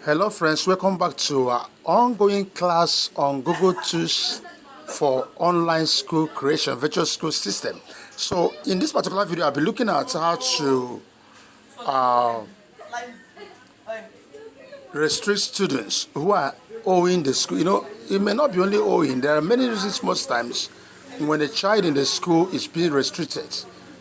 Hello friends, welcome back to our ongoing class on Google Tools for online school creation, virtual school system. So in this particular video, I'll be looking at how to restrict students who are owing the school. It may not be only owing. There are many reasons most times when a child in the school is being restricted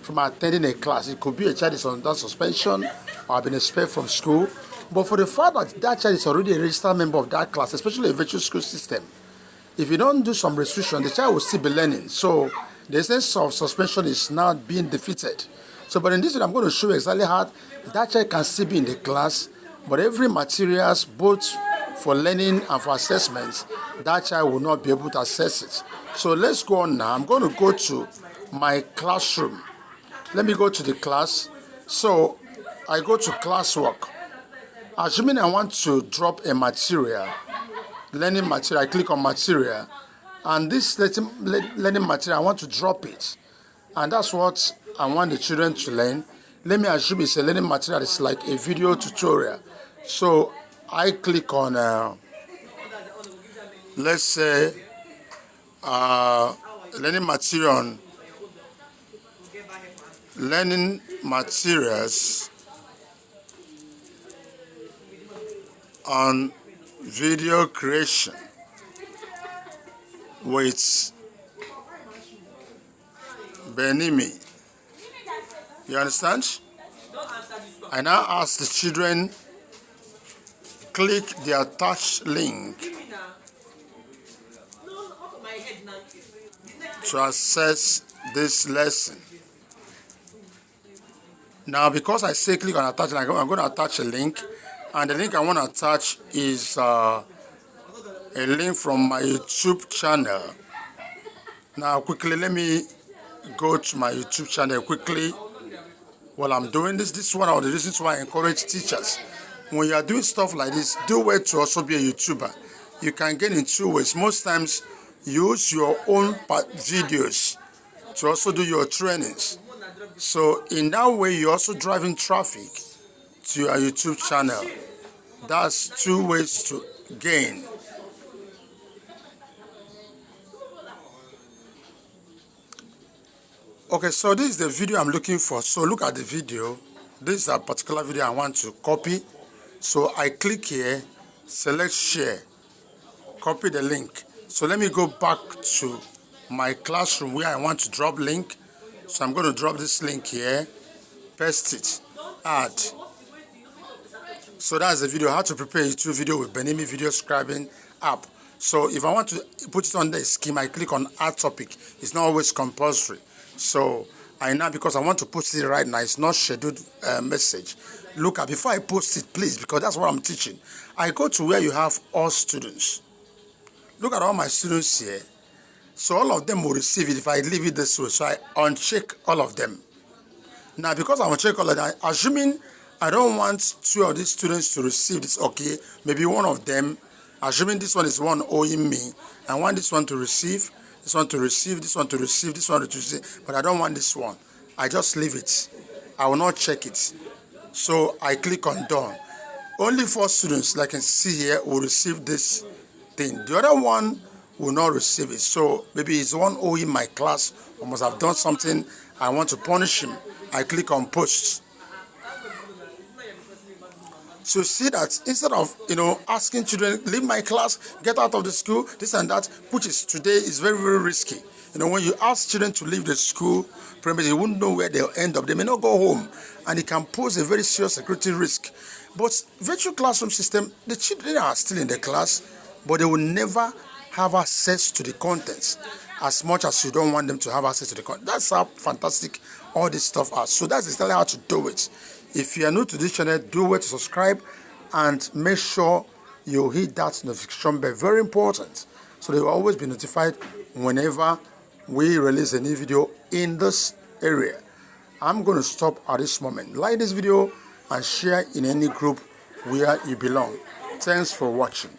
from attending a class. It could be a child is under suspension or been expelled from school. But for the fact that that child is already a registered member of that class, especially a virtual school system, if you don't do some restriction, the child will still be learning. So the essence of suspension is now being defeated. So, but in this video, I'm going to show you exactly how that child can still be in the class, but every materials, both for learning and for assessments, that child will not be able to access it. So let's go on now. I'm going to go to my classroom. Let me go to the class. So I go to classwork. Assuming I want to drop a material, learning material, I click on material, and this learning material, I want to drop it. And that's what I want the children to learn. Let me assume it's a learning material, it's like a video tutorial. So I click on, let's say, learning materials on video creation with Benimi. You understand? I now ask the children click the attached link to access this lesson. Now, because I say click on attach, I'm going to attach a link. And the link I want to attach is a link from my YouTube channel. Now, quickly, let me go to my YouTube channel quickly. While I'm doing this, this is one of the reasons why I encourage teachers. When you are doing stuff like this, do it to also be a YouTuber. You can get in two ways. Most times, use your own videos to also do your trainings. So, in that way, you're also driving traffic to your YouTube channel. That's two ways to gain. Okay, so this is the video I'm looking for. So look at the video. This is a particular video I want to copy. So I click here, select share, copy the link. So let me go back to my classroom where I want to drop link. So I'm going to drop this link here, paste it, add. So that's the video, how to prepare a YouTube video with Benimi video scribing app. So if I want to put it on the scheme, I click on add topic. It's not always compulsory. So I now, because I want to post it right now, it's not scheduled message. Look at, before I post it, please, because that's what I'm teaching. I go to where you have all students. Look at all my students here. So all of them will receive it if I leave it this way. So I uncheck all of them. Now, because I uncheck all of them, assuming I don't want two of these students to receive this, okay, maybe one of them, assuming this one is one owing me, I want this one to receive, this one to receive, this one to receive, this one to receive, but I don't want this one. I just leave it. I will not check it. So I click on done. Only 4 students, like I can see here, will receive this thing. The other one will not receive it. So maybe it's one owing my class or must have done something. I want to punish him. I click on post. So see that instead of, asking children, leave my class, get out of the school, this and that, which is today is very, very risky. When you ask children to leave the school premises, you wouldn't know where they'll end up. They may not go home, and it can pose a very serious security risk. But virtual classroom system, the children are still in the class, but they will never have access to the contents as much as you don't want them to have access to the content. That's how fantastic all this stuff are. So that's exactly how to do it. If you are new to this channel, do well to subscribe and make sure you hit that notification bell. Very important. So they will always be notified whenever we release a new video in this area. I'm going to stop at this moment. Like this video and share in any group where you belong. Thanks for watching.